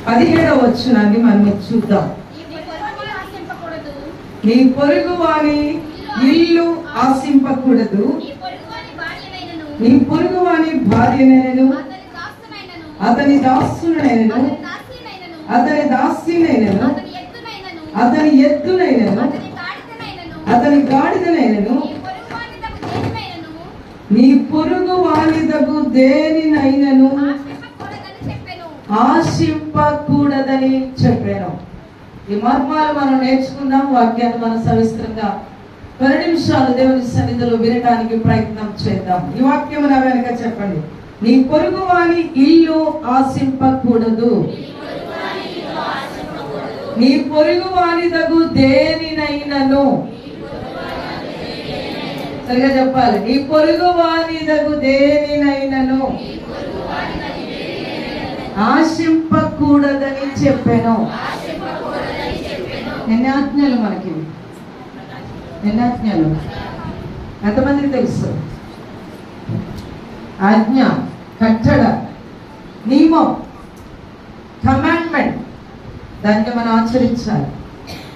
17వ వచనాన్ని మనం చూద్దాం. నీ పొరుగు వాని ఇల్లు ఆశింపకూడదు, నీ పొరుగు వాని భార్యనైనను, అతని దాసునైనను, అతని దాసినైనను, అతని ఎద్దునైనను, అతని గాడిదనైనను, నీ పొరుగు వానిదగు దేనినైనను ఆశింపకూడదని చెప్పాను. ఈ మర్మాలు మనం నేర్చుకుందాం. వాక్యాన్ని మనం సవిస్తరంగా 2 నిమిషాలు దేవుని సన్నిధిలో వినడానికి ప్రయత్నం చేద్దాం. ఈ వాక్యం నా వెనక చెప్పండి. నీ పొరుగు వాని ఇల్లు ఆశింపకూడదు, నీ పొరుగు వానిదగు దేనినైనను. సరిగా చెప్పాలి. నీ పొరుగు వానిదగు దేనినైనను ఆశింపకూడదని చెప్పాను. ఎన్ని ఆజ్ఞలు మనకి? ఎన్ని ఆజ్ఞలు ఎంతమందికి తెలుసు? ఆజ్ఞ, కట్టడ, నియమం, కమాండ్మెంట్. దాన్ని మనం ఆచరించాలి.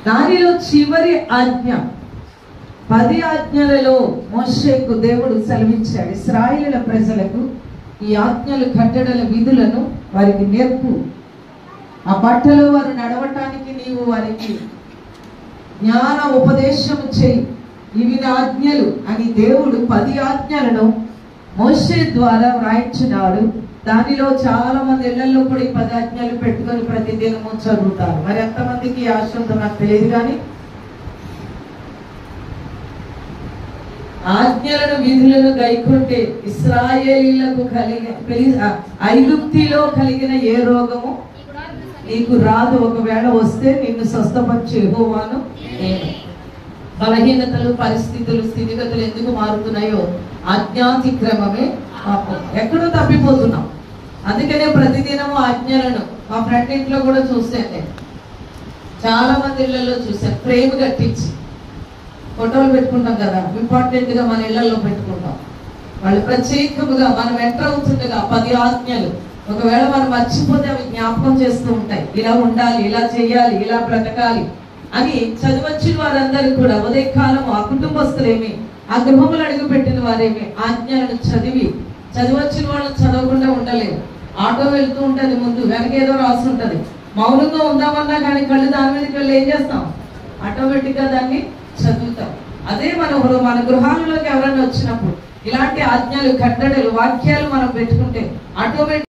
దానిలో చివరి ఆజ్ఞ 10 ఆజ్ఞలలో మోషేకు దేవుడు సెలవిచ్చాడు. ఇశ్రాయేలు ప్రజలకు ఈ ఆజ్ఞలు, కట్టడల విధులను వారికి నేర్పు. ఆ బట్టలో వారు నడవటానికి నీవు వారికి జ్ఞాన ఉపదేశము చేయి. ఇవి నా ఆజ్ఞలు అని దేవుడు 10 ఆజ్ఞలను మోషే ద్వారా వ్రాయించినాడు. దానిలో చాలా మంది ఇళ్లలో కూడా ఈ 10 ఆజ్ఞలు పెట్టుకొని ప్రతిదినము చదువుతారు. మరి ఎంతమందికి ఆశ ఉందో నాకు తెలియదు. కానీ ఆజ్ఞలను, విధులను గైకుంటే ఇశ్రాయేలీయులకు ఐగుప్తిలో కలిగిన ఏ రోగము నీకు రాదు. ఒకవేళ వస్తే నిన్ను స్వస్థపరిచే యెహోవాను నేను. బలహీనతలు, పరిస్థితులు, స్థితిగతులు ఎందుకు మారుతున్నాయో ఆజ్ఞాతిక్రమమే పాపం. ఎక్కడో తప్పిపోతున్నాం. అందుకనే ప్రతిదినము ఆజ్ఞలను మా ఫ్రెండ్ ఇంట్లో కూడా చూసాను నేను. చాలా మంది ఇళ్లలో చూసాను. ఫ్రేమ్ కట్టించి ఫోటోలు పెట్టుకుంటాం కదా, ఇంపార్టెంట్ గా మన ఇళ్లలో పెట్టుకుంటాం. వాళ్ళు ప్రత్యేకముగా మనం ఎంటర్ అవుతుండగా 10 ఆజ్ఞలు ఒకవేళ మనం మర్చిపోతే అవి జ్ఞాపకం చేస్తూ ఉంటాయి. ఇలా ఉండాలి, ఇలా చేయాలి, ఇలా బ్రతకాలి అని చదివచ్చిన వారందరూ కూడా ఉదయకాలం ఆ కుటుంబస్తులేమి, ఆ గృహములు అడుగు పెట్టిన వారేమి ఆజ్ఞలను చదివచ్చిన వాళ్ళని చదవకుండా ఉండలేరు. ఆటో వెళ్తూ ఉంటది, ముందు వెనకేదో రాసి ఉంటది. మౌనంగా ఉందామన్నా కానీ కళ్ళు దాని మీదకి వెళ్ళి ఏం చేస్తాం? ఆటోమేటిక్ గా దాన్ని చదువుతాం. అదే మన గృహాలలోకి ఎవరైనా వచ్చినప్పుడు ఇలాంటి ఆజ్ఞలు, కట్టడలు, వాక్యాలు మనం పెట్టుకుంటే ఆటోమేటిక్